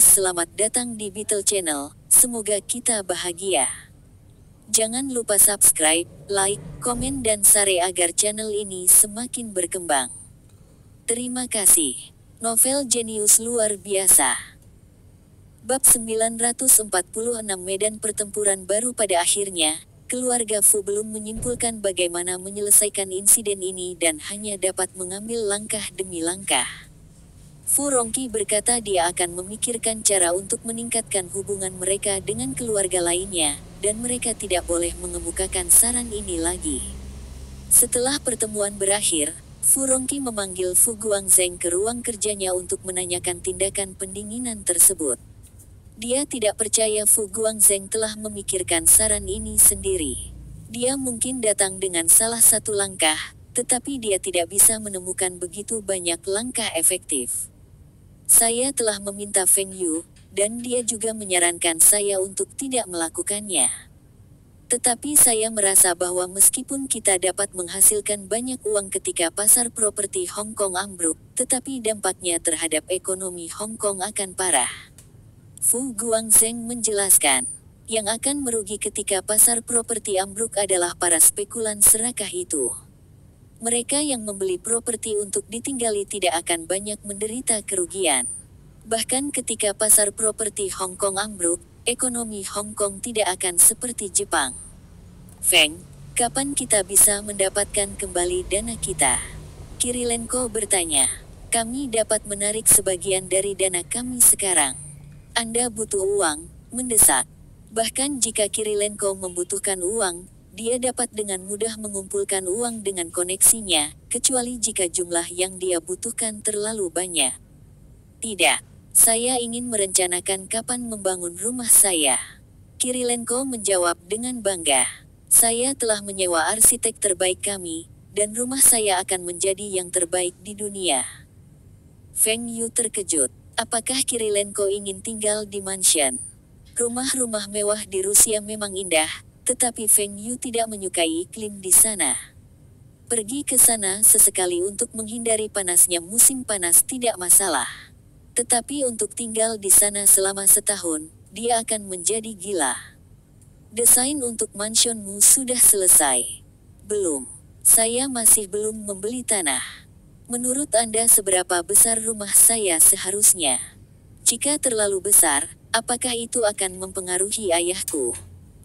Selamat datang di Beetle Channel, semoga kita bahagia. Jangan lupa subscribe, like, komen dan share agar channel ini semakin berkembang. Terima kasih. Novel jenius luar biasa. Bab 946 Medan pertempuran baru. Pada akhirnya, keluarga Fu belum menyimpulkan bagaimana menyelesaikan insiden ini dan hanya dapat mengambil langkah demi langkah. Fu Rongqi berkata dia akan memikirkan cara untuk meningkatkan hubungan mereka dengan keluarga lainnya, dan mereka tidak boleh mengemukakan saran ini lagi. Setelah pertemuan berakhir, Fu Rongqi memanggil Fu Guangzheng ke ruang kerjanya untuk menanyakan tindakan pendinginan tersebut. Dia tidak percaya Fu Guangzheng telah memikirkan saran ini sendiri. Dia mungkin datang dengan salah satu langkah, tetapi dia tidak bisa menemukan begitu banyak langkah efektif. Saya telah meminta Feng Yu, dan dia juga menyarankan saya untuk tidak melakukannya. Tetapi saya merasa bahwa meskipun kita dapat menghasilkan banyak uang ketika pasar properti Hong Kong ambruk, tetapi dampaknya terhadap ekonomi Hong Kong akan parah. Fu Guangzheng menjelaskan, yang akan merugi ketika pasar properti ambruk adalah para spekulan serakah itu. Mereka yang membeli properti untuk ditinggali tidak akan banyak menderita kerugian. Bahkan ketika pasar properti Hong Kong ambruk, ekonomi Hong Kong tidak akan seperti Jepang. Feng, kapan kita bisa mendapatkan kembali dana kita? Kirilenko bertanya. Kami dapat menarik sebagian dari dana kami sekarang. Anda butuh uang, mendesak. Bahkan jika Kirilenko membutuhkan uang, dia dapat dengan mudah mengumpulkan uang dengan koneksinya, kecuali jika jumlah yang dia butuhkan terlalu banyak. Tidak, saya ingin merencanakan kapan membangun rumah saya. Kirilenko menjawab dengan bangga. Saya telah menyewa arsitek terbaik kami, dan rumah saya akan menjadi yang terbaik di dunia. Feng Yu terkejut. Apakah Kirilenko ingin tinggal di mansion? Rumah-rumah mewah di Rusia memang indah, tetapi Feng Yu tidak menyukai iklim di sana. Pergi ke sana sesekali untuk menghindari panasnya musim panas tidak masalah. Tetapi untuk tinggal di sana selama setahun, dia akan menjadi gila. Desain untuk mansionmu sudah selesai. Belum. Saya masih belum membeli tanah. Menurut Anda seberapa besar rumah saya seharusnya? Jika terlalu besar, apakah itu akan mempengaruhi ayahku?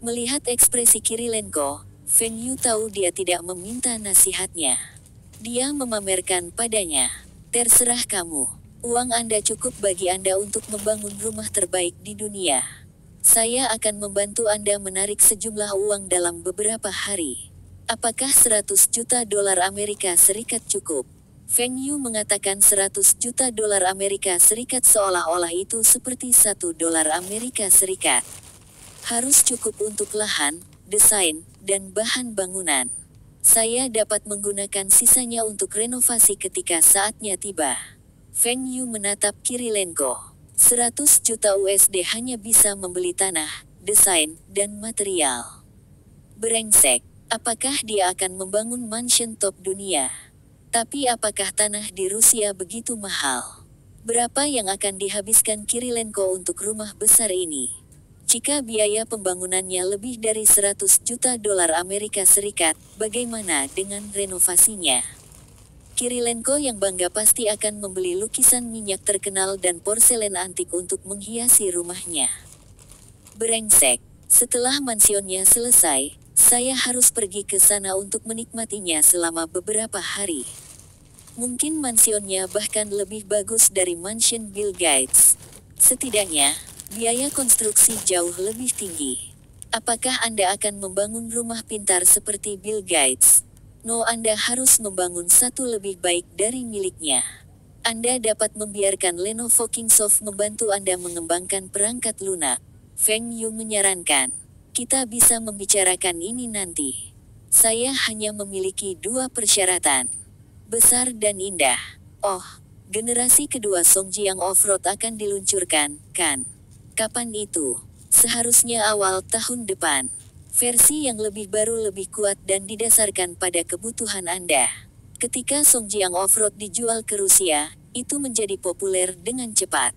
Melihat ekspresi Kirilenko, Feng Yu tahu dia tidak meminta nasihatnya. Dia memamerkan padanya. Terserah kamu. Uang Anda cukup bagi Anda untuk membangun rumah terbaik di dunia. Saya akan membantu Anda menarik sejumlah uang dalam beberapa hari. Apakah 100 juta dolar Amerika Serikat cukup? Feng Yu mengatakan 100 juta dolar Amerika Serikat seolah-olah itu seperti 1 dolar Amerika Serikat. Harus cukup untuk lahan, desain, dan bahan bangunan. Saya dapat menggunakan sisanya untuk renovasi ketika saatnya tiba. Feng Yu menatap Kirilenko. 100 juta USD hanya bisa membeli tanah, desain, dan material. Brengsek. Apakah dia akan membangun mansion top dunia? Tapi apakah tanah di Rusia begitu mahal? Berapa yang akan dihabiskan Kirilenko untuk rumah besar ini? Jika biaya pembangunannya lebih dari 100 juta dolar Amerika Serikat, bagaimana dengan renovasinya? Kirilenko yang bangga pasti akan membeli lukisan minyak terkenal dan porselen antik untuk menghiasi rumahnya. Brengsek. Setelah mansionnya selesai, saya harus pergi ke sana untuk menikmatinya selama beberapa hari. Mungkin mansionnya bahkan lebih bagus dari mansion Bill Gates. Setidaknya, biaya konstruksi jauh lebih tinggi. Apakah Anda akan membangun rumah pintar seperti Bill Gates? No, Anda harus membangun satu lebih baik dari miliknya. Anda dapat membiarkan Lenovo Kingsoft membantu Anda mengembangkan perangkat lunak. Feng Yu menyarankan. Kita bisa membicarakan ini nanti. Saya hanya memiliki 2 persyaratan. Besar dan indah. Oh, generasi kedua Songjiang Off-Road akan diluncurkan, kan? Kapan itu? Seharusnya awal tahun depan. Versi yang lebih baru lebih kuat dan didasarkan pada kebutuhan Anda. Ketika Songjiang Off-Road dijual ke Rusia, itu menjadi populer dengan cepat.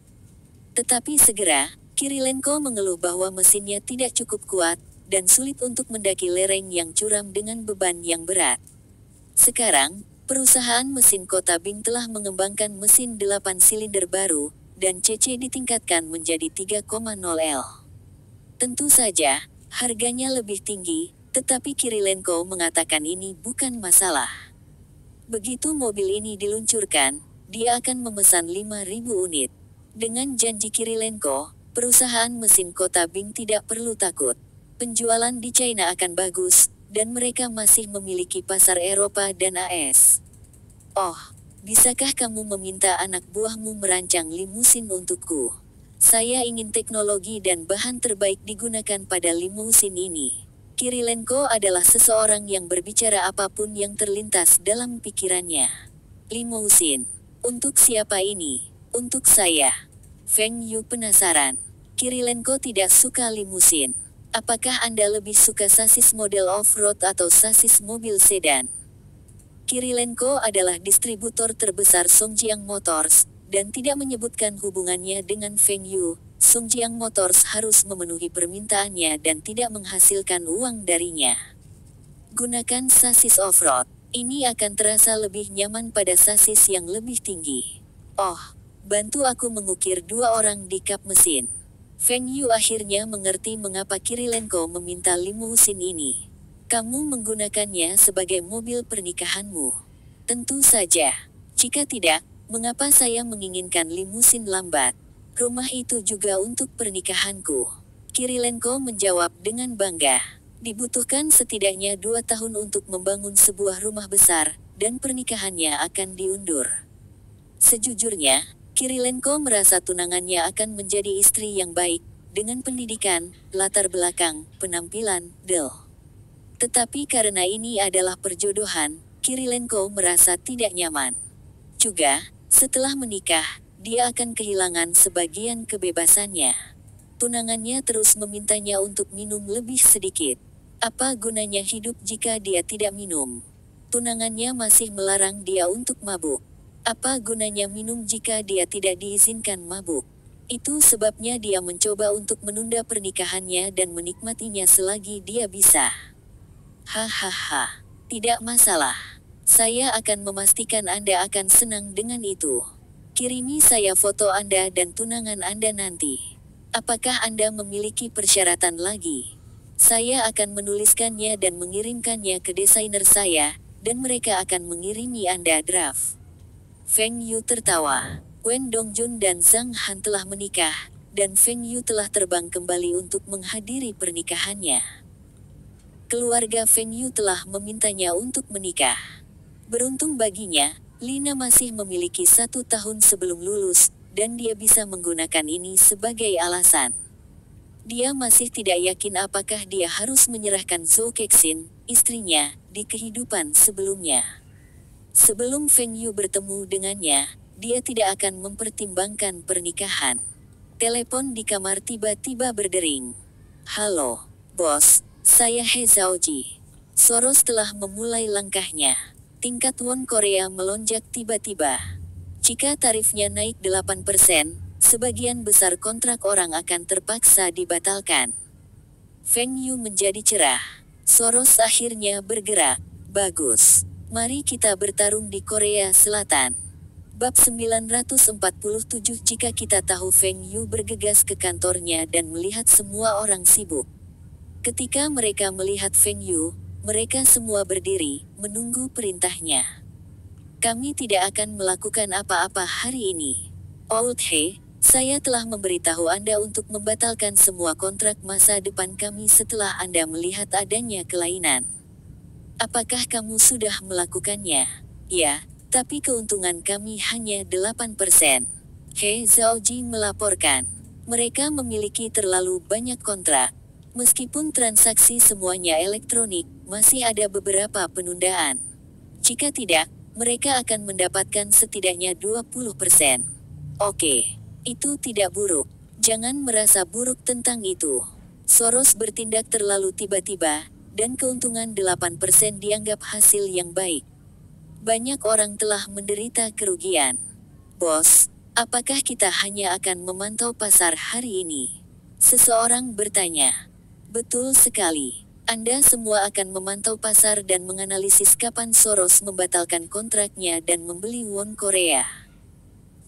Tetapi segera, Kirilenko mengeluh bahwa mesinnya tidak cukup kuat, dan sulit untuk mendaki lereng yang curam dengan beban yang berat. Sekarang, perusahaan mesin Kota Bing telah mengembangkan mesin 8 silinder baru, dan CC ditingkatkan menjadi 3,0L. Tentu saja, harganya lebih tinggi, tetapi Kirilenko mengatakan ini bukan masalah. Begitu mobil ini diluncurkan, dia akan memesan 5.000 unit. Dengan janji Kirilenko, perusahaan mesin Kota Bing tidak perlu takut. Penjualan di China akan bagus, dan mereka masih memiliki pasar Eropa dan AS. Oh, bisakah kamu meminta anak buahmu merancang limusin untukku? Saya ingin teknologi dan bahan terbaik digunakan pada limusin ini. Kirilenko adalah seseorang yang berbicara apapun yang terlintas dalam pikirannya. Limusin. Untuk siapa ini? Untuk saya. Feng Yu penasaran. Kirilenko tidak suka limusin. Apakah Anda lebih suka sasis model off-road atau sasis mobil sedan? Kirilenko adalah distributor terbesar Songjiang Motors, dan tidak menyebutkan hubungannya dengan Feng Yu. Songjiang Motors harus memenuhi permintaannya dan tidak menghasilkan uang darinya. Gunakan sasis off-road. Ini akan terasa lebih nyaman pada sasis yang lebih tinggi. Oh, bantu aku mengukir 2 orang di kap mesin. Feng Yu akhirnya mengerti mengapa Kirilenko meminta limusin ini. Kamu menggunakannya sebagai mobil pernikahanmu. Tentu saja. Jika tidak, mengapa saya menginginkan limusin lambat? Rumah itu juga untuk pernikahanku. Kirilenko menjawab dengan bangga. Dibutuhkan setidaknya 2 tahun untuk membangun sebuah rumah besar, dan pernikahannya akan diundur. Sejujurnya, Kirilenko merasa tunangannya akan menjadi istri yang baik, dengan pendidikan, latar belakang, penampilan, Tetapi karena ini adalah perjodohan, Kirilenko merasa tidak nyaman. Juga, setelah menikah, dia akan kehilangan sebagian kebebasannya. Tunangannya terus memintanya untuk minum lebih sedikit. Apa gunanya hidup jika dia tidak minum? Tunangannya masih melarang dia untuk mabuk. Apa gunanya minum jika dia tidak diizinkan mabuk? Itu sebabnya dia mencoba untuk menunda pernikahannya dan menikmatinya selagi dia bisa. Hahaha, tidak masalah. Saya akan memastikan Anda akan senang dengan itu. Kirimi saya foto Anda dan tunangan Anda nanti. Apakah Anda memiliki persyaratan lagi? Saya akan menuliskannya dan mengirimkannya ke desainer saya, dan mereka akan mengirimi Anda draft. Feng Yu tertawa. Wen Dongjun dan Zhang Han telah menikah, dan Feng Yu telah terbang kembali untuk menghadiri pernikahannya. Keluarga Feng Yu telah memintanya untuk menikah. Beruntung baginya, Lina masih memiliki 1 tahun sebelum lulus, dan dia bisa menggunakan ini sebagai alasan. Dia masih tidak yakin apakah dia harus menyerahkan Zhou Kexin, istrinya, di kehidupan sebelumnya. Sebelum Feng Yu bertemu dengannya, dia tidak akan mempertimbangkan pernikahan. Telepon di kamar tiba-tiba berdering. Halo, bos, saya He Zhaoji. Soros telah memulai langkahnya. Tingkat won Korea melonjak tiba-tiba. Jika tarifnya naik 8%, sebagian besar kontrak orang akan terpaksa dibatalkan. Feng Yu menjadi cerah. Soros akhirnya bergerak. Bagus. Mari kita bertarung di Korea Selatan. Bab 947. Jika kita tahu Feng Yu bergegas ke kantornya dan melihat semua orang sibuk. Ketika mereka melihat Feng Yu, mereka semua berdiri, menunggu perintahnya. Kami tidak akan melakukan apa-apa hari ini. Old He, saya telah memberitahu Anda untuk membatalkan semua kontrak masa depan kami setelah Anda melihat adanya kelainan. Apakah kamu sudah melakukannya? Ya, tapi keuntungan kami hanya 8%. He Zhaoji melaporkan. Mereka memiliki terlalu banyak kontrak. Meskipun transaksi semuanya elektronik, masih ada beberapa penundaan. Jika tidak, mereka akan mendapatkan setidaknya 20%. Oke, itu tidak buruk. Jangan merasa buruk tentang itu. Soros bertindak terlalu tiba-tiba, dan keuntungan 8% dianggap hasil yang baik. Banyak orang telah menderita kerugian. Bos, apakah kita hanya akan memantau pasar hari ini? Seseorang bertanya. Betul sekali. Anda semua akan memantau pasar dan menganalisis kapan Soros membatalkan kontraknya dan membeli won Korea.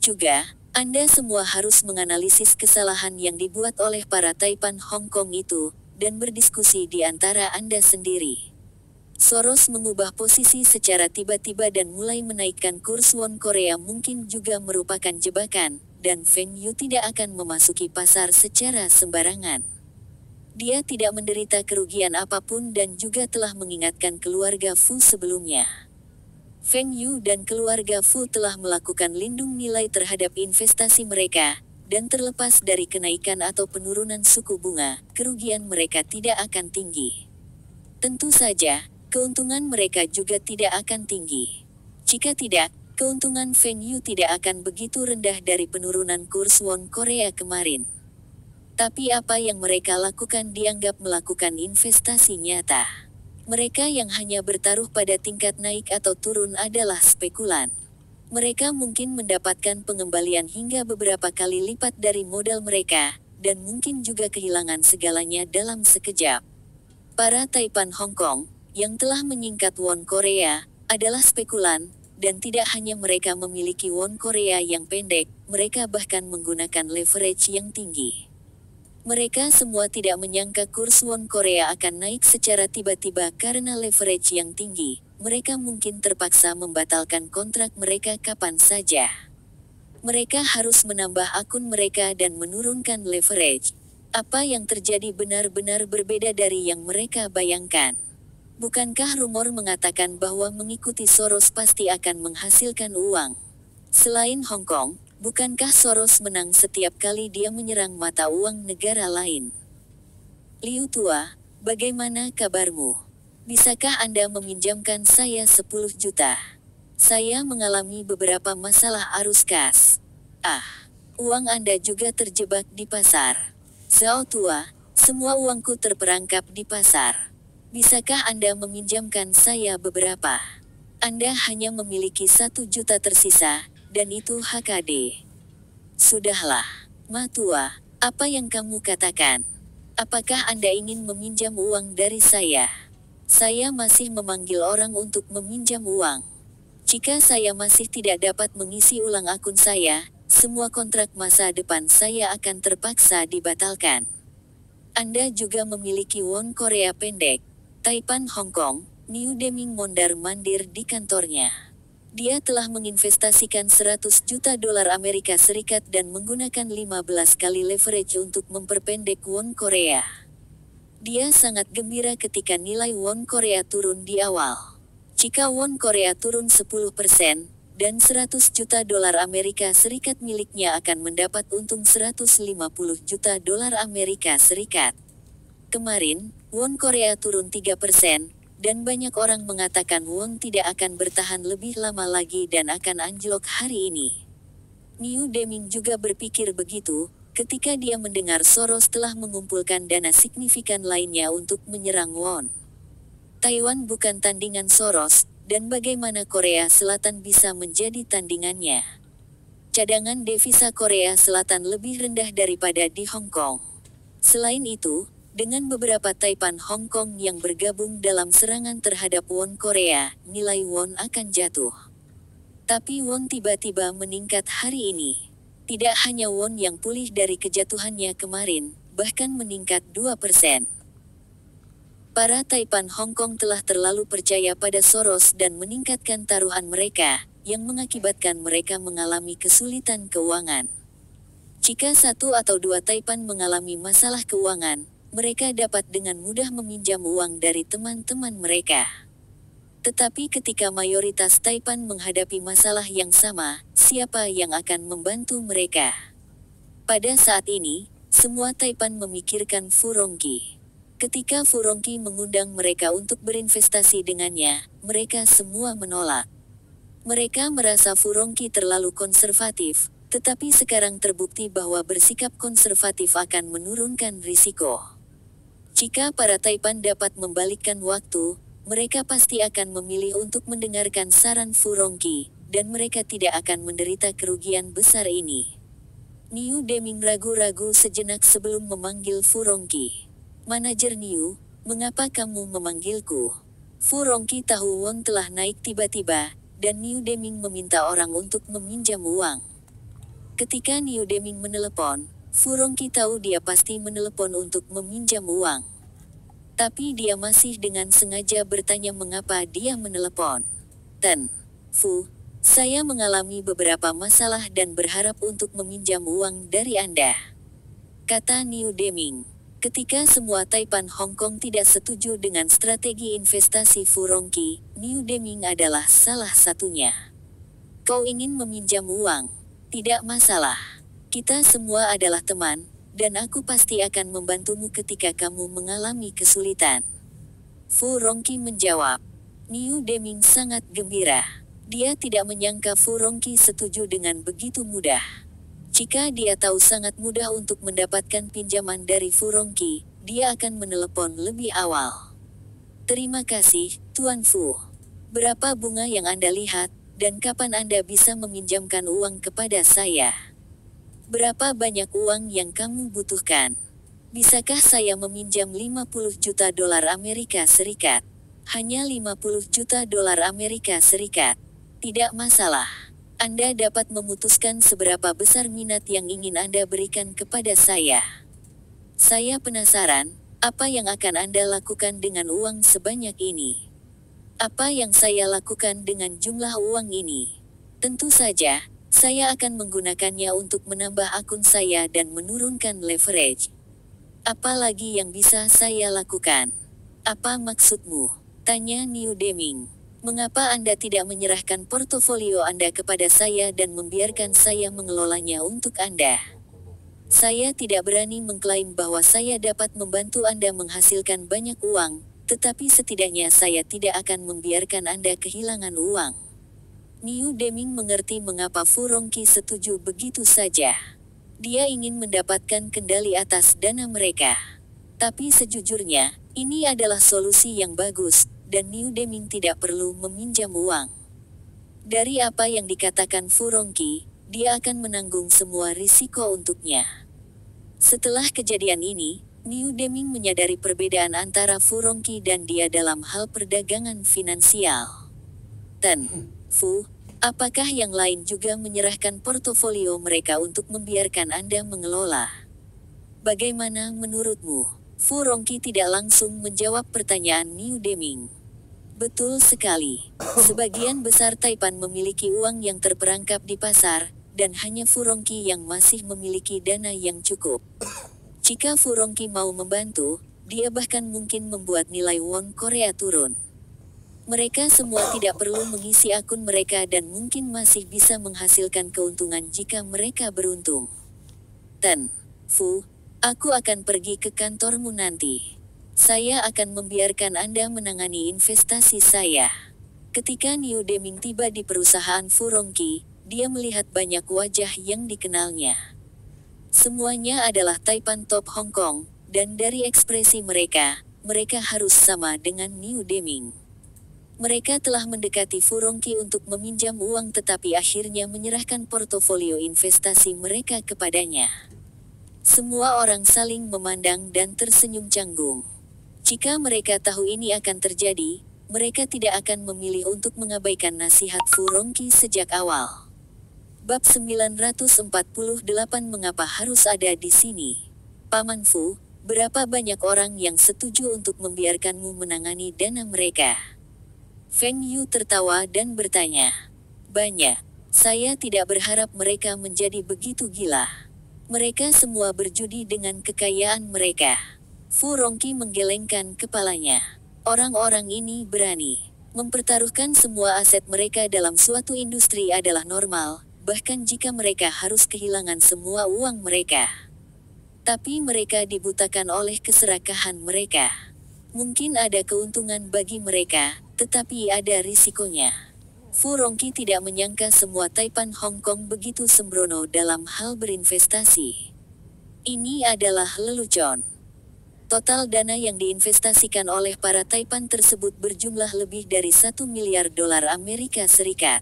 Juga, Anda semua harus menganalisis kesalahan yang dibuat oleh para Taipan Hong Kong itu, dan berdiskusi di antara Anda sendiri. Soros mengubah posisi secara tiba-tiba dan mulai menaikkan kurs won Korea mungkin juga merupakan jebakan, dan Feng Yu tidak akan memasuki pasar secara sembarangan. Dia tidak menderita kerugian apapun dan juga telah mengingatkan keluarga Fu sebelumnya. Feng Yu dan keluarga Fu telah melakukan lindung nilai terhadap investasi mereka, dan terlepas dari kenaikan atau penurunan suku bunga, kerugian mereka tidak akan tinggi. Tentu saja, keuntungan mereka juga tidak akan tinggi. Jika tidak, keuntungan Feng Yu tidak akan begitu rendah dari penurunan kurs won Korea kemarin. Tapi apa yang mereka lakukan dianggap melakukan investasi nyata. Mereka yang hanya bertaruh pada tingkat naik atau turun adalah spekulan. Mereka mungkin mendapatkan pengembalian hingga beberapa kali lipat dari modal mereka, dan mungkin juga kehilangan segalanya dalam sekejap. Para Taipan Hong Kong, yang telah menyingkat won Korea, adalah spekulan, dan tidak hanya mereka memiliki won Korea yang pendek, mereka bahkan menggunakan leverage yang tinggi. Mereka semua tidak menyangka kurs won Korea akan naik secara tiba-tiba karena leverage yang tinggi. Mereka mungkin terpaksa membatalkan kontrak mereka kapan saja. Mereka harus menambah akun mereka dan menurunkan leverage. Apa yang terjadi benar-benar berbeda dari yang mereka bayangkan. Bukankah rumor mengatakan bahwa mengikuti Soros pasti akan menghasilkan uang? Selain Hong Kong, bukankah Soros menang setiap kali dia menyerang mata uang negara lain? Liu Tua, bagaimana kabarmu? Bisakah Anda meminjamkan saya 10 juta? Saya mengalami beberapa masalah arus kas. Uang Anda juga terjebak di pasar. Zhao Tua, semua uangku terperangkap di pasar. Bisakah Anda meminjamkan saya beberapa? Anda hanya memiliki 1 juta tersisa, dan itu HKD. Sudahlah, Ma Tua, apa yang kamu katakan? Apakah Anda ingin meminjam uang dari saya? Saya masih memanggil orang untuk meminjam uang. Jika saya masih tidak dapat mengisi ulang akun saya, semua kontrak masa depan saya akan terpaksa dibatalkan. Anda juga memiliki won Korea pendek. Taipan Hong Kong, Niu Deming mondar-mandir di kantornya. Dia telah menginvestasikan 100 juta dolar Amerika Serikat dan menggunakan 15 kali leverage untuk memperpendek won Korea. Dia sangat gembira ketika nilai won Korea turun di awal. Jika won Korea turun 10%, dan 100 juta dolar Amerika Serikat miliknya akan mendapat untung 150 juta dolar Amerika Serikat. Kemarin, won Korea turun 3%, dan banyak orang mengatakan won tidak akan bertahan lebih lama lagi dan akan anjlok hari ini. Niu Deming juga berpikir begitu, ketika dia mendengar Soros telah mengumpulkan dana signifikan lainnya untuk menyerang won. Taiwan bukan tandingan Soros, dan bagaimana Korea Selatan bisa menjadi tandingannya? Cadangan devisa Korea Selatan lebih rendah daripada di Hong Kong. Selain itu, dengan beberapa Taipan Hong Kong yang bergabung dalam serangan terhadap won Korea, nilai won akan jatuh. Tapi won tiba-tiba meningkat hari ini. Tidak hanya won yang pulih dari kejatuhannya kemarin, bahkan meningkat 2%. Para Taipan Hong Kong telah terlalu percaya pada Soros dan meningkatkan taruhan mereka, yang mengakibatkan mereka mengalami kesulitan keuangan. Jika 1 atau 2 Taipan mengalami masalah keuangan, mereka dapat dengan mudah meminjam uang dari teman-teman mereka. Tetapi ketika mayoritas Taipan menghadapi masalah yang sama, siapa yang akan membantu mereka? Pada saat ini, semua Taipan memikirkan Fu Rongqi. Ketika Fu Rongqi mengundang mereka untuk berinvestasi dengannya, mereka semua menolak. Mereka merasa Fu Rongqi terlalu konservatif, tetapi sekarang terbukti bahwa bersikap konservatif akan menurunkan risiko. Jika para Taipan dapat membalikkan waktu, mereka pasti akan memilih untuk mendengarkan saran Fu Rongqi, dan mereka tidak akan menderita kerugian besar ini. Niu Deming ragu-ragu sejenak sebelum memanggil Fu Rongqi. Manajer Niu, mengapa kamu memanggilku? Fu Rongqi tahu Wang telah naik tiba-tiba, dan Niu Deming meminta orang untuk meminjam uang. Ketika Niu Deming menelepon, Fu Rongqi tahu dia pasti menelepon untuk meminjam uang. Tapi dia masih dengan sengaja bertanya mengapa dia menelepon. Ten, Fu, saya mengalami beberapa masalah dan berharap untuk meminjam uang dari Anda, kata Niu Deming. Ketika semua Taipan Hong Kong tidak setuju dengan strategi investasi Fu Rongqi, Niu Deming adalah salah satunya. Kau ingin meminjam uang? Tidak masalah. Kita semua adalah teman, dan aku pasti akan membantumu ketika kamu mengalami kesulitan. Fu Rongqi menjawab. Niu Deming sangat gembira. Dia tidak menyangka Fu Rongqi setuju dengan begitu mudah. Jika dia tahu sangat mudah untuk mendapatkan pinjaman dari Fu Rongqi, dia akan menelepon lebih awal. Terima kasih, Tuan Fu. Berapa bunga yang Anda lihat, dan kapan Anda bisa meminjamkan uang kepada saya? Berapa banyak uang yang kamu butuhkan? Bisakah saya meminjam 50 juta dolar Amerika Serikat? Hanya 50 juta dolar Amerika Serikat. Tidak masalah. Anda dapat memutuskan seberapa besar minat yang ingin Anda berikan kepada saya. Saya penasaran, apa yang akan Anda lakukan dengan uang sebanyak ini? Apa yang saya lakukan dengan jumlah uang ini? Tentu saja, saya akan menggunakannya untuk menambah akun saya dan menurunkan leverage. Apa lagi yang bisa saya lakukan? Apa maksudmu? Tanya Niu Deming. Mengapa Anda tidak menyerahkan portofolio Anda kepada saya dan membiarkan saya mengelolanya untuk Anda? Saya tidak berani mengklaim bahwa saya dapat membantu Anda menghasilkan banyak uang, tetapi setidaknya saya tidak akan membiarkan Anda kehilangan uang. Niu Deming mengerti mengapa Fu Rongqi setuju begitu saja. Dia ingin mendapatkan kendali atas dana mereka. Tapi sejujurnya, ini adalah solusi yang bagus, dan Niu Deming tidak perlu meminjam uang. Dari apa yang dikatakan Fu Rongqi, dia akan menanggung semua risiko untuknya. Setelah kejadian ini, Niu Deming menyadari perbedaan antara Fu Rongqi dan dia dalam hal perdagangan finansial. Ten, Fu, apakah yang lain juga menyerahkan portofolio mereka untuk membiarkan Anda mengelola? Bagaimana menurutmu? Fu Rongqi tidak langsung menjawab pertanyaan Niu Deming. Betul sekali. Sebagian besar Taipan memiliki uang yang terperangkap di pasar, dan hanya Fu Rongqi yang masih memiliki dana yang cukup. Jika Fu Rongqi mau membantu, dia bahkan mungkin membuat nilai won Korea turun. Mereka semua tidak perlu mengisi akun mereka dan mungkin masih bisa menghasilkan keuntungan jika mereka beruntung. Ten, Fu, aku akan pergi ke kantormu nanti. Saya akan membiarkan Anda menangani investasi saya. Ketika Niu Deming tiba di perusahaan Fu Rongqi, dia melihat banyak wajah yang dikenalnya. Semuanya adalah Taipan top Hong Kong, dan dari ekspresi mereka, mereka harus sama dengan Niu Deming. Mereka telah mendekati Fu Rongqi untuk meminjam uang tetapi akhirnya menyerahkan portofolio investasi mereka kepadanya. Semua orang saling memandang dan tersenyum canggung. Jika mereka tahu ini akan terjadi, mereka tidak akan memilih untuk mengabaikan nasihat Fu Rongqi sejak awal. Bab 948 Mengapa harus ada di sini? Paman Fu, berapa banyak orang yang setuju untuk membiarkanmu menangani dana mereka? Feng Yu tertawa dan bertanya. Banyak. Saya tidak berharap mereka menjadi begitu gila. Mereka semua berjudi dengan kekayaan mereka. Fu Rongqi menggelengkan kepalanya. Orang-orang ini berani. Mempertaruhkan semua aset mereka dalam suatu industri adalah normal, bahkan jika mereka harus kehilangan semua uang mereka. Tapi mereka dibutakan oleh keserakahan mereka. Mungkin ada keuntungan bagi mereka, tetapi ada risikonya. Fu Rongqi tidak menyangka semua Taipan Hong Kong begitu sembrono dalam hal berinvestasi. Ini adalah lelucon. Total dana yang diinvestasikan oleh para Taipan tersebut berjumlah lebih dari 1 miliar dolar Amerika Serikat.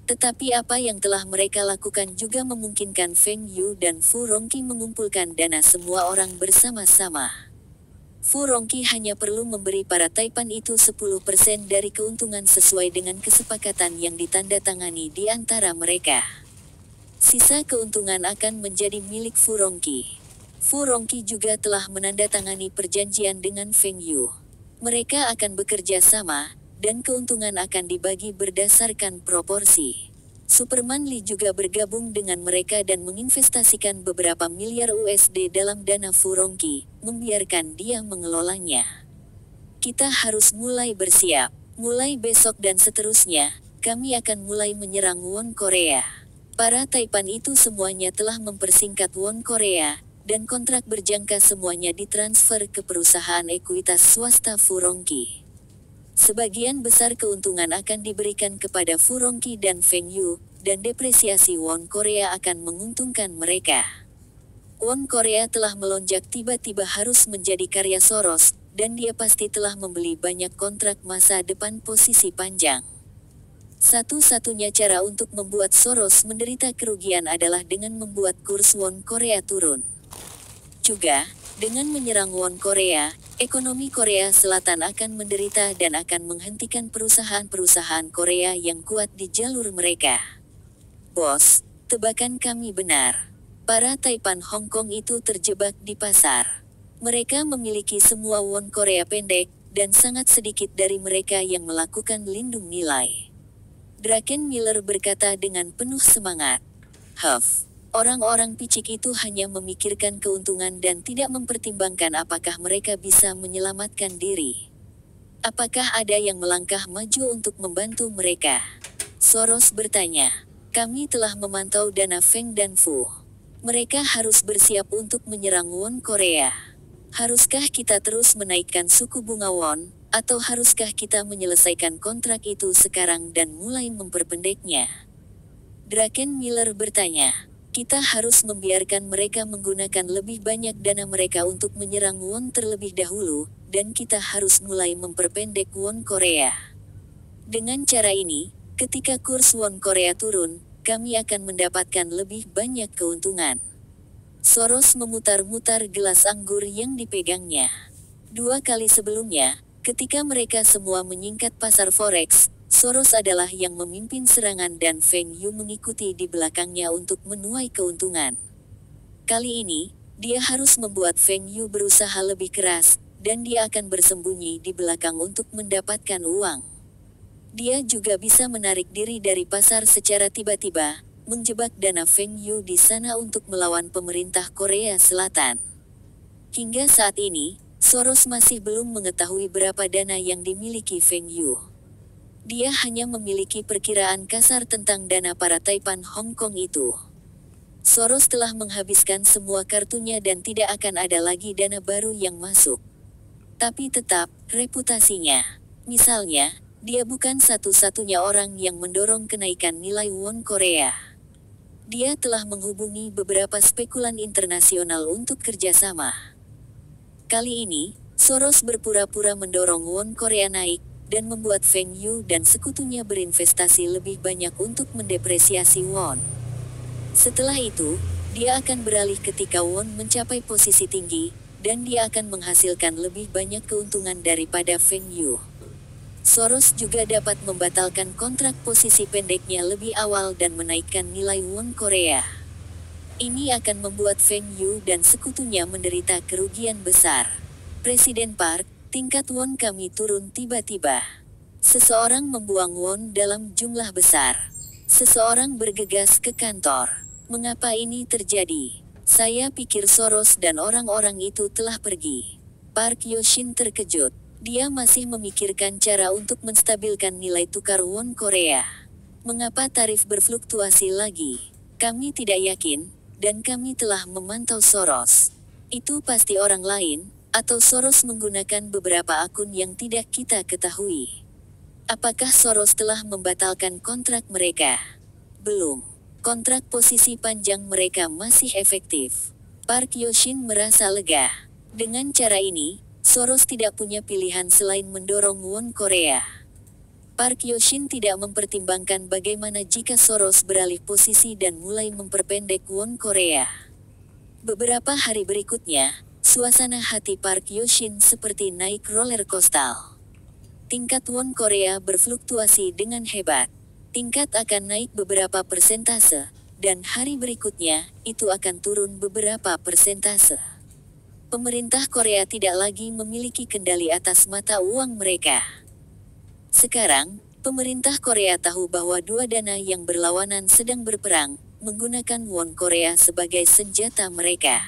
Tetapi apa yang telah mereka lakukan juga memungkinkan Feng Yu dan Fu Rongqi mengumpulkan dana semua orang bersama-sama. Fu Rongqi hanya perlu memberi para taipan itu 10% dari keuntungan sesuai dengan kesepakatan yang ditandatangani di antara mereka. Sisa keuntungan akan menjadi milik Fu Rongqi. Fu Rongqi juga telah menandatangani perjanjian dengan Feng Yu. Mereka akan bekerja sama, dan keuntungan akan dibagi berdasarkan proporsi. Superman Lee juga bergabung dengan mereka dan menginvestasikan beberapa miliar USD dalam dana Fu Rongqi, membiarkan dia mengelolanya. Kita harus mulai bersiap. Mulai besok dan seterusnya, kami akan mulai menyerang won Korea. Para taipan itu semuanya telah mempersingkat won Korea, dan kontrak berjangka semuanya ditransfer ke perusahaan ekuitas swasta Fu Rongqi. Sebagian besar keuntungan akan diberikan kepada Fu Rongqi dan Feng Yu, dan depresiasi won Korea akan menguntungkan mereka. Won Korea telah melonjak tiba-tiba harus menjadi karya Soros, dan dia pasti telah membeli banyak kontrak masa depan posisi panjang. Satu-satunya cara untuk membuat Soros menderita kerugian adalah dengan membuat kurs won Korea turun. Juga, dengan menyerang won Korea, ekonomi Korea Selatan akan menderita dan akan menghentikan perusahaan-perusahaan Korea yang kuat di jalur mereka. Bos, tebakan kami benar. Para taipan Hong Kong itu terjebak di pasar. Mereka memiliki semua won Korea pendek, dan sangat sedikit dari mereka yang melakukan lindung nilai. Draken Miller berkata dengan penuh semangat. Huff. Orang-orang picik itu hanya memikirkan keuntungan dan tidak mempertimbangkan apakah mereka bisa menyelamatkan diri. Apakah ada yang melangkah maju untuk membantu mereka? Soros bertanya. Kami telah memantau dana Feng dan Fu. Mereka harus bersiap untuk menyerang won Korea. Haruskah kita terus menaikkan suku bunga won, atau haruskah kita menyelesaikan kontrak itu sekarang dan mulai memperpendeknya? Draken Miller bertanya. Kita harus membiarkan mereka menggunakan lebih banyak dana mereka untuk menyerang won terlebih dahulu, dan kita harus mulai memperpendek won Korea. Dengan cara ini, ketika kurs won Korea turun, kami akan mendapatkan lebih banyak keuntungan. Soros memutar-mutar gelas anggur yang dipegangnya. 2 kali sebelumnya, ketika mereka semua menyingkat pasar forex, Soros adalah yang memimpin serangan dan Feng Yu mengikuti di belakangnya untuk menuai keuntungan. Kali ini, dia harus membuat Feng Yu berusaha lebih keras, dan dia akan bersembunyi di belakang untuk mendapatkan uang. Dia juga bisa menarik diri dari pasar secara tiba-tiba, menjebak dana Feng Yu di sana untuk melawan pemerintah Korea Selatan. Hingga saat ini, Soros masih belum mengetahui berapa dana yang dimiliki Feng Yu. Dia hanya memiliki perkiraan kasar tentang dana para taipan Hong Kong itu. Soros telah menghabiskan semua kartunya dan tidak akan ada lagi dana baru yang masuk. Tapi tetap, reputasinya. Misalnya, dia bukan satu-satunya orang yang mendorong kenaikan nilai won Korea. Dia telah menghubungi beberapa spekulan internasional untuk kerjasama. Kali ini, Soros berpura-pura mendorong won Korea naik, dan membuat Feng Yu dan sekutunya berinvestasi lebih banyak untuk mendepresiasi won. Setelah itu, dia akan beralih ketika won mencapai posisi tinggi, dan dia akan menghasilkan lebih banyak keuntungan daripada Feng Yu. Soros juga dapat membatalkan kontrak posisi pendeknya lebih awal dan menaikkan nilai won Korea. Ini akan membuat Feng Yu dan sekutunya menderita kerugian besar. Presiden Park, tingkat won kami turun tiba-tiba. Seseorang membuang won dalam jumlah besar. Seseorang bergegas ke kantor. Mengapa ini terjadi? Saya pikir Soros dan orang-orang itu telah pergi. Park Yoshin terkejut. Dia masih memikirkan cara untuk menstabilkan nilai tukar won Korea. Mengapa tarif berfluktuasi lagi? Kami tidak yakin, dan kami telah memantau Soros. Itu pasti orang lain, atau Soros menggunakan beberapa akun yang tidak kita ketahui. Apakah Soros telah membatalkan kontrak mereka? Belum. Kontrak posisi panjang mereka masih efektif. Park Yoshin merasa lega. Dengan cara ini, Soros tidak punya pilihan selain mendorong won Korea. Park Yoshin tidak mempertimbangkan bagaimana jika Soros beralih posisi dan mulai memperpendek won Korea. Beberapa hari berikutnya, suasana hati Park Yoshin seperti naik roller coaster. Tingkat won Korea berfluktuasi dengan hebat. Tingkat akan naik beberapa persentase, dan hari berikutnya, itu akan turun beberapa persentase. Pemerintah Korea tidak lagi memiliki kendali atas mata uang mereka. Sekarang, pemerintah Korea tahu bahwa dua dana yang berlawanan sedang berperang, menggunakan won Korea sebagai senjata mereka.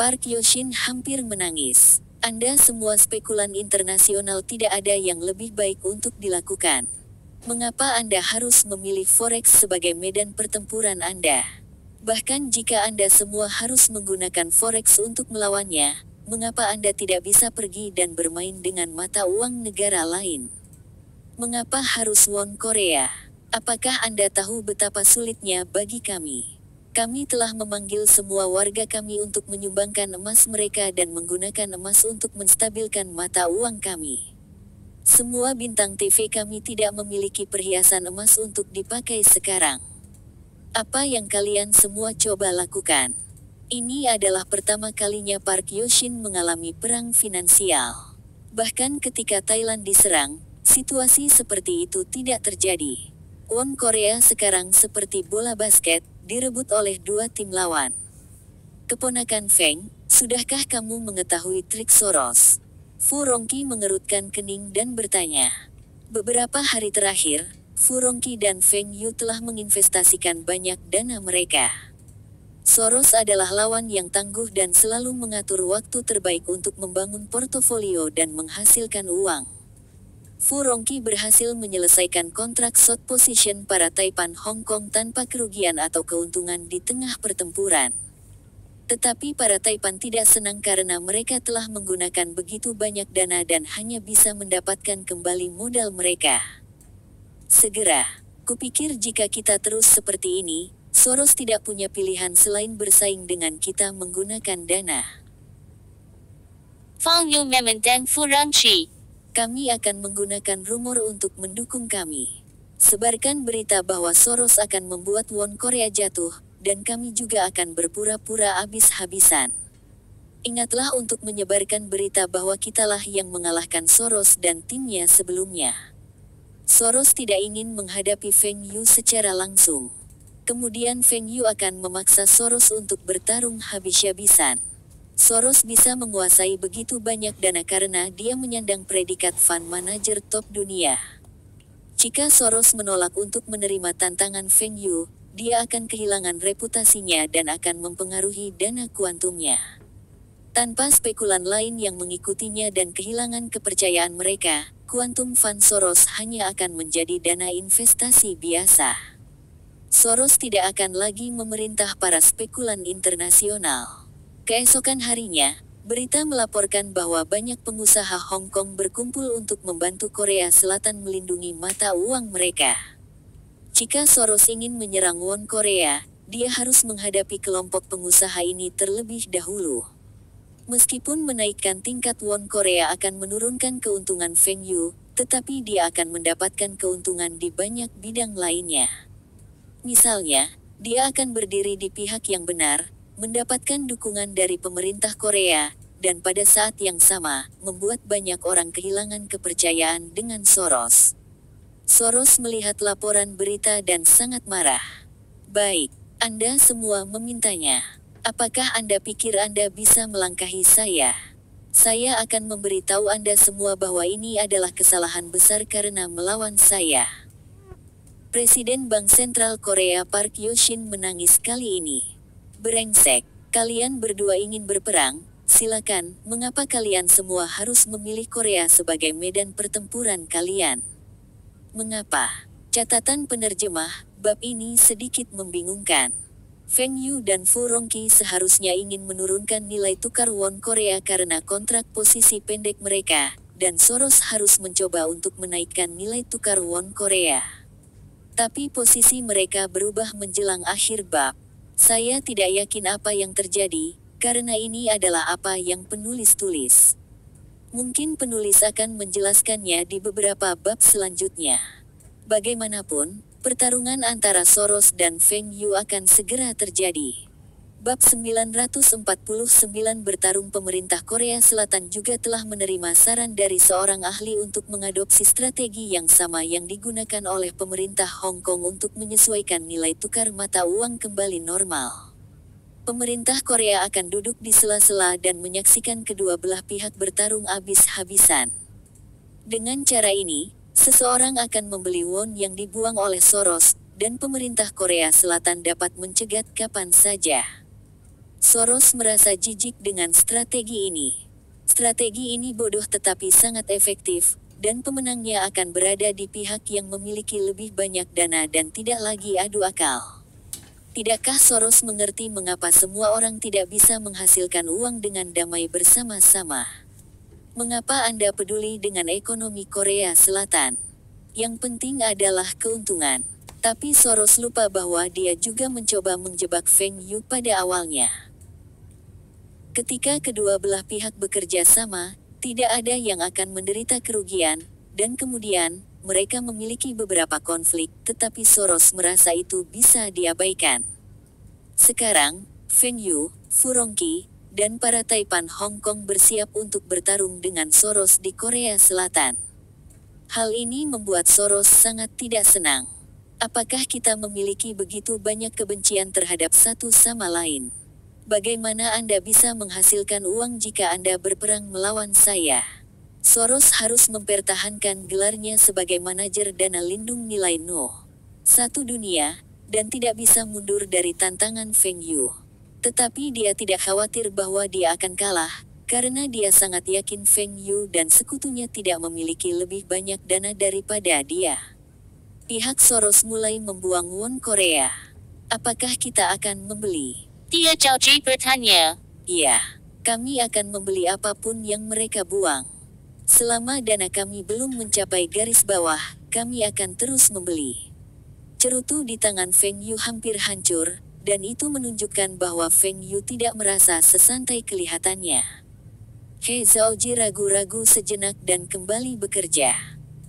Park Yoshin hampir menangis. Anda semua spekulan internasional, tidak ada yang lebih baik untuk dilakukan. Mengapa Anda harus memilih Forex sebagai medan pertempuran Anda? Bahkan jika Anda semua harus menggunakan Forex untuk melawannya, mengapa Anda tidak bisa pergi dan bermain dengan mata uang negara lain? Mengapa harus won Korea? Apakah Anda tahu betapa sulitnya bagi kami? Kami telah memanggil semua warga kami untuk menyumbangkan emas mereka dan menggunakan emas untuk menstabilkan mata uang kami. Semua bintang TV kami tidak memiliki perhiasan emas untuk dipakai sekarang. Apa yang kalian semua coba lakukan? Ini adalah pertama kalinya Park Yoshin mengalami perang finansial. Bahkan ketika Thailand diserang, situasi seperti itu tidak terjadi. Won Korea sekarang seperti bola basket, direbut oleh dua tim lawan. Keponakan Feng, sudahkah kamu mengetahui trik Soros? Fu Rongqi mengerutkan kening dan bertanya. Beberapa hari terakhir, Fu Rongqi dan Feng Yu telah menginvestasikan banyak dana mereka. Soros adalah lawan yang tangguh dan selalu mengatur waktu terbaik untuk membangun portofolio dan menghasilkan uang. Fu Rongqi berhasil menyelesaikan kontrak short position para Taipan Hong Kong tanpa kerugian atau keuntungan di tengah pertempuran. Tetapi para Taipan tidak senang karena mereka telah menggunakan begitu banyak dana dan hanya bisa mendapatkan kembali modal mereka. Segera, kupikir jika kita terus seperti ini, Soros tidak punya pilihan selain bersaing dengan kita menggunakan dana. Fang Yu Memendang Fu Rongqi. Kami akan menggunakan rumor untuk mendukung kami. Sebarkan berita bahwa Soros akan membuat won Korea jatuh, dan kami juga akan berpura-pura habis-habisan. Ingatlah untuk menyebarkan berita bahwa kitalah yang mengalahkan Soros dan timnya sebelumnya. Soros tidak ingin menghadapi Feng Yu secara langsung. Kemudian Feng Yu akan memaksa Soros untuk bertarung habis-habisan. Soros bisa menguasai begitu banyak dana karena dia menyandang predikat fund manager top dunia. Jika Soros menolak untuk menerima tantangan Feng Yu, dia akan kehilangan reputasinya dan akan mempengaruhi dana kuantumnya. Tanpa spekulan lain yang mengikutinya dan kehilangan kepercayaan mereka, kuantum fund Soros hanya akan menjadi dana investasi biasa. Soros tidak akan lagi memerintah para spekulan internasional. Keesokan harinya, berita melaporkan bahwa banyak pengusaha Hong Kong berkumpul untuk membantu Korea Selatan melindungi mata uang mereka. Jika Soros ingin menyerang won Korea, dia harus menghadapi kelompok pengusaha ini terlebih dahulu. Meskipun menaikkan tingkat won Korea akan menurunkan keuntungan Feng Yu, tetapi dia akan mendapatkan keuntungan di banyak bidang lainnya. Misalnya, dia akan berdiri di pihak yang benar, mendapatkan dukungan dari pemerintah Korea, dan pada saat yang sama, membuat banyak orang kehilangan kepercayaan dengan Soros. Soros melihat laporan berita dan sangat marah. Baik, Anda semua memintanya. Apakah Anda pikir Anda bisa melangkahi saya? Saya akan memberitahu Anda semua bahwa ini adalah kesalahan besar karena melawan saya. Presiden Bank Sentral Korea Park Yoshin menangis kali ini. Brengsek, kalian berdua ingin berperang, silakan, mengapa kalian semua harus memilih Korea sebagai medan pertempuran kalian? Mengapa? Catatan penerjemah, bab ini sedikit membingungkan. Feng Yu dan Fu Rongqi seharusnya ingin menurunkan nilai tukar won Korea karena kontrak posisi pendek mereka, dan Soros harus mencoba untuk menaikkan nilai tukar won Korea. Tapi posisi mereka berubah menjelang akhir bab. Saya tidak yakin apa yang terjadi, karena ini adalah apa yang penulis tulis. Mungkin penulis akan menjelaskannya di beberapa bab selanjutnya. Bagaimanapun, pertarungan antara Soros dan Feng Yu akan segera terjadi. Bab 949 bertarung. Pemerintah Korea Selatan juga telah menerima saran dari seorang ahli untuk mengadopsi strategi yang sama yang digunakan oleh pemerintah Hong Kong untuk menyesuaikan nilai tukar mata uang kembali normal. Pemerintah Korea akan duduk di sela-sela dan menyaksikan kedua belah pihak bertarung habis-habisan. Dengan cara ini, seseorang akan membeli won yang dibuang oleh Soros, dan pemerintah Korea Selatan dapat mencegat kapan saja. Soros merasa jijik dengan strategi ini. Strategi ini bodoh tetapi sangat efektif, dan pemenangnya akan berada di pihak yang memiliki lebih banyak dana dan tidak lagi adu akal. Tidakkah Soros mengerti mengapa semua orang tidak bisa menghasilkan uang dengan damai bersama-sama? Mengapa Anda peduli dengan ekonomi Korea Selatan? Yang penting adalah keuntungan. Tapi Soros lupa bahwa dia juga mencoba menjebak Feng Yu pada awalnya. Ketika kedua belah pihak bekerja sama, tidak ada yang akan menderita kerugian, dan kemudian, mereka memiliki beberapa konflik, tetapi Soros merasa itu bisa diabaikan. Sekarang, Feng Yu, Fu Rongqi, dan para Taipan Hong Kong bersiap untuk bertarung dengan Soros di Korea Selatan. Hal ini membuat Soros sangat tidak senang. Apakah kita memiliki begitu banyak kebencian terhadap satu sama lain? Bagaimana Anda bisa menghasilkan uang jika Anda berperang melawan saya? Soros harus mempertahankan gelarnya sebagai manajer dana lindung nilai No. 1 dunia, dan tidak bisa mundur dari tantangan Feng Yu. Tetapi dia tidak khawatir bahwa dia akan kalah, karena dia sangat yakin Feng Yu dan sekutunya tidak memiliki lebih banyak dana daripada dia. Pihak Soros mulai membuang won Korea. Apakah kita akan membeli? Dia Chao Ji bertanya. Iya, kami akan membeli apapun yang mereka buang. Selama dana kami belum mencapai garis bawah, kami akan terus membeli. Cerutu di tangan Feng Yu hampir hancur, dan itu menunjukkan bahwa Feng Yu tidak merasa sesantai kelihatannya. He Zhaoji ragu-ragu sejenak dan kembali bekerja.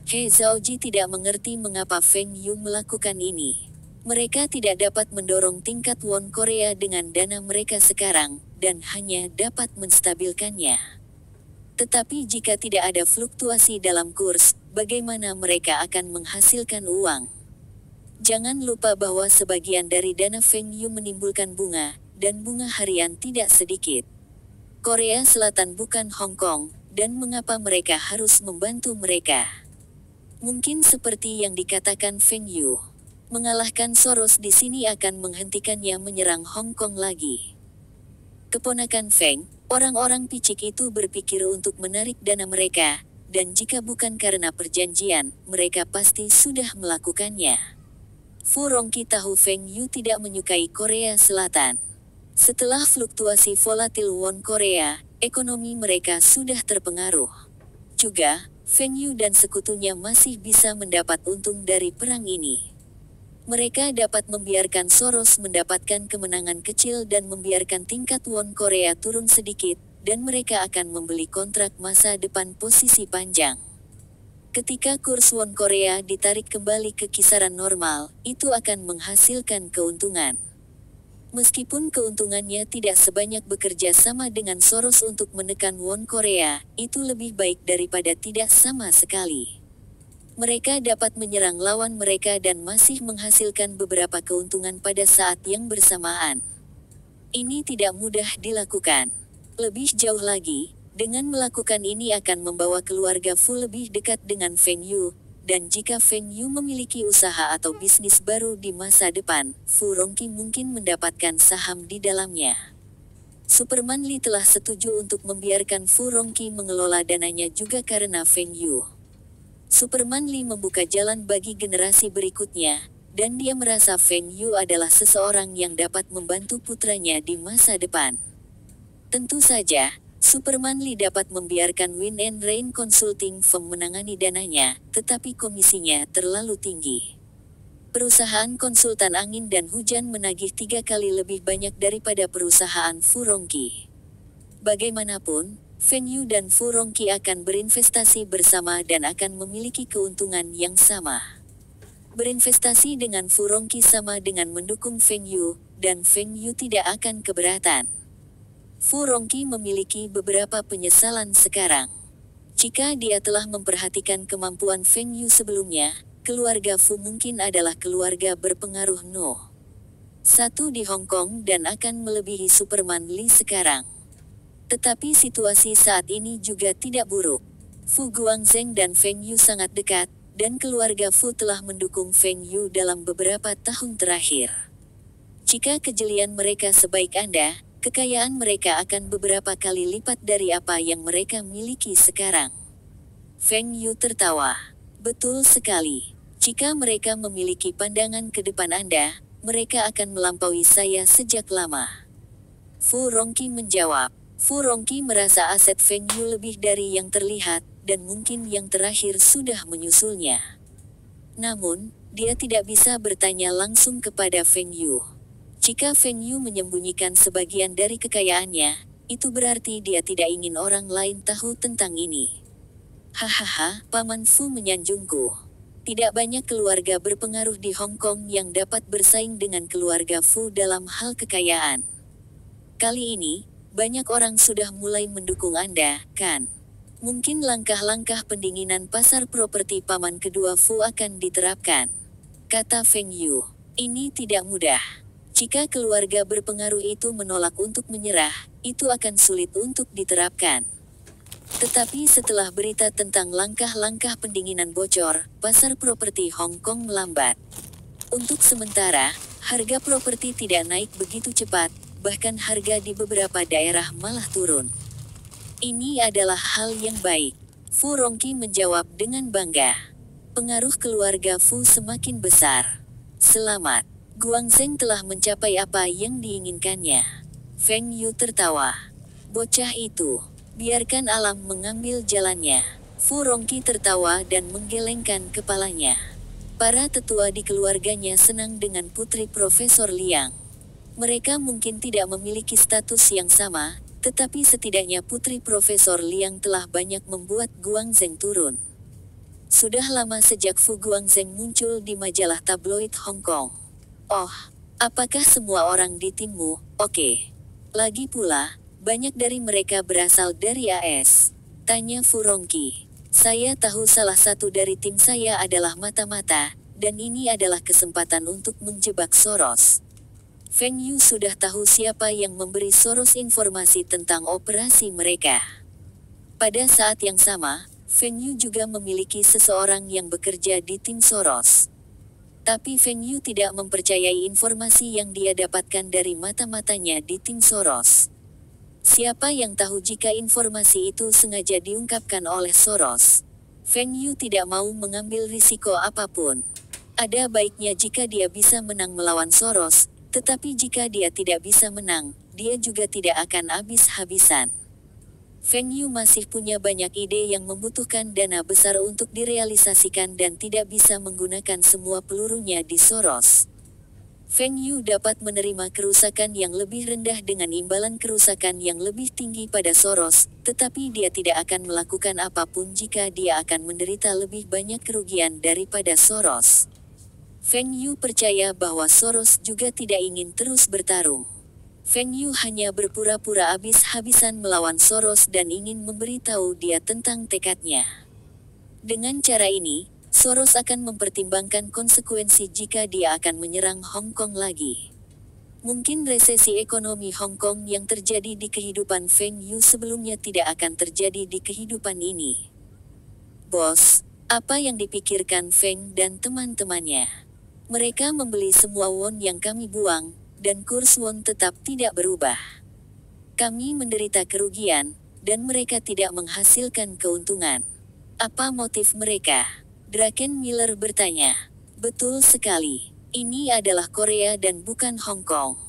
He Zhaoji tidak mengerti mengapa Feng Yu melakukan ini. Mereka tidak dapat mendorong tingkat won Korea dengan dana mereka sekarang, dan hanya dapat menstabilkannya. Tetapi jika tidak ada fluktuasi dalam kurs, bagaimana mereka akan menghasilkan uang? Jangan lupa bahwa sebagian dari dana Feng Yu menimbulkan bunga, dan bunga harian tidak sedikit. Korea Selatan bukan Hong Kong, dan mengapa mereka harus membantu mereka? Mungkin seperti yang dikatakan Feng Yu. Mengalahkan Soros di sini akan menghentikannya menyerang Hong Kong lagi. Keponakan Feng, orang-orang picik itu berpikir untuk menarik dana mereka, dan jika bukan karena perjanjian, mereka pasti sudah melakukannya. Fu Rongqi tahu Feng Yu tidak menyukai Korea Selatan. Setelah fluktuasi volatil won Korea, ekonomi mereka sudah terpengaruh. Juga, Feng Yu dan sekutunya masih bisa mendapat untung dari perang ini. Mereka dapat membiarkan Soros mendapatkan kemenangan kecil dan membiarkan tingkat won Korea turun sedikit, dan mereka akan membeli kontrak masa depan posisi panjang. Ketika kurs won Korea ditarik kembali ke kisaran normal, itu akan menghasilkan keuntungan. Meskipun keuntungannya tidak sebanyak bekerja sama dengan Soros untuk menekan won Korea, itu lebih baik daripada tidak sama sekali. Mereka dapat menyerang lawan mereka dan masih menghasilkan beberapa keuntungan pada saat yang bersamaan. Ini tidak mudah dilakukan. Lebih jauh lagi, dengan melakukan ini akan membawa keluarga Fu lebih dekat dengan Feng Yu, dan jika Feng Yu memiliki usaha atau bisnis baru di masa depan, Fu Rongqi mungkin mendapatkan saham di dalamnya. Superman Lee telah setuju untuk membiarkan Fu Rongqi mengelola dananya juga karena Feng Yu. Superman Lee membuka jalan bagi generasi berikutnya, dan dia merasa Feng Yu adalah seseorang yang dapat membantu putranya di masa depan. Tentu saja, Superman Lee dapat membiarkan Win and Rain Consulting Firm menangani dananya, tetapi komisinya terlalu tinggi. Perusahaan konsultan angin dan hujan menagih 3 kali lebih banyak daripada perusahaan Fu Rongqi. Bagaimanapun, Feng Yu dan Fu Rongqi akan berinvestasi bersama dan akan memiliki keuntungan yang sama. Berinvestasi dengan Fu Rongqi sama dengan mendukung Feng Yu, dan Feng Yu tidak akan keberatan. Fu Rongqi memiliki beberapa penyesalan sekarang. Jika dia telah memperhatikan kemampuan Feng Yu sebelumnya, keluarga Fu mungkin adalah keluarga berpengaruh No. 1 di Hong Kong dan akan melebihi Superman Lee sekarang. Tetapi situasi saat ini juga tidak buruk. Fu Guangzheng dan Feng Yu sangat dekat, dan keluarga Fu telah mendukung Feng Yu dalam beberapa tahun terakhir. Jika kejelian mereka sebaik Anda, kekayaan mereka akan beberapa kali lipat dari apa yang mereka miliki sekarang. Feng Yu tertawa. Betul sekali. Jika mereka memiliki pandangan ke depan Anda, mereka akan melampaui saya sejak lama. Fu Rongqi menjawab. Fu Rongqi merasa aset Feng Yu lebih dari yang terlihat, dan mungkin yang terakhir sudah menyusulnya. Namun, dia tidak bisa bertanya langsung kepada Feng Yu. Jika Feng Yu menyembunyikan sebagian dari kekayaannya, itu berarti dia tidak ingin orang lain tahu tentang ini. Hahaha, Paman Fu menyanjungku. Tidak banyak keluarga berpengaruh di Hong Kong yang dapat bersaing dengan keluarga Fu dalam hal kekayaan. Kali ini, banyak orang sudah mulai mendukung Anda, kan? Mungkin langkah-langkah pendinginan pasar properti paman kedua Fu akan diterapkan. Kata Feng Yu. Ini tidak mudah. Jika keluarga berpengaruh itu menolak untuk menyerah, itu akan sulit untuk diterapkan. Tetapi setelah berita tentang langkah-langkah pendinginan bocor, pasar properti Hong Kong melambat. Untuk sementara, harga properti tidak naik begitu cepat, bahkan harga di beberapa daerah malah turun. Ini adalah hal yang baik. Fu Rongqi menjawab dengan bangga. Pengaruh keluarga Fu semakin besar. Selamat. Guangzheng telah mencapai apa yang diinginkannya. Feng Yu tertawa. Bocah itu. Biarkan alam mengambil jalannya. Fu Rongqi tertawa dan menggelengkan kepalanya. Para tetua di keluarganya senang dengan putri Profesor Liang. Mereka mungkin tidak memiliki status yang sama, tetapi setidaknya putri Profesor Liang telah banyak membuat Guangzheng turun. Sudah lama sejak Fu Guangzheng muncul di majalah tabloid Hong Kong. Oh, apakah semua orang di timmu? Oke. Lagi pula, banyak dari mereka berasal dari AS. Tanya Fu Rongqi. Saya tahu salah satu dari tim saya adalah mata-mata, dan ini adalah kesempatan untuk menjebak Soros. Feng Yu sudah tahu siapa yang memberi Soros informasi tentang operasi mereka. Pada saat yang sama, Feng Yu juga memiliki seseorang yang bekerja di tim Soros. Tapi Feng Yu tidak mempercayai informasi yang dia dapatkan dari mata-matanya di tim Soros. Siapa yang tahu jika informasi itu sengaja diungkapkan oleh Soros? Feng Yu tidak mau mengambil risiko apapun. Ada baiknya jika dia bisa menang melawan Soros, tetapi jika dia tidak bisa menang, dia juga tidak akan habis-habisan. Feng Yu masih punya banyak ide yang membutuhkan dana besar untuk direalisasikan dan tidak bisa menggunakan semua pelurunya di Soros. Feng Yu dapat menerima kerusakan yang lebih rendah dengan imbalan kerusakan yang lebih tinggi pada Soros, tetapi dia tidak akan melakukan apapun jika dia akan menderita lebih banyak kerugian daripada Soros. Feng Yu percaya bahwa Soros juga tidak ingin terus bertarung. Feng Yu hanya berpura-pura habis-habisan melawan Soros dan ingin memberitahu dia tentang tekadnya. Dengan cara ini, Soros akan mempertimbangkan konsekuensi jika dia akan menyerang Hong Kong lagi. Mungkin resesi ekonomi Hong Kong yang terjadi di kehidupan Feng Yu sebelumnya tidak akan terjadi di kehidupan ini. Bos, apa yang dipikirkan Feng dan teman-temannya? Mereka membeli semua won yang kami buang, dan kurs won tetap tidak berubah. Kami menderita kerugian, dan mereka tidak menghasilkan keuntungan. Apa motif mereka? Draken Miller bertanya. Betul sekali. Ini adalah Korea dan bukan Hong Kong.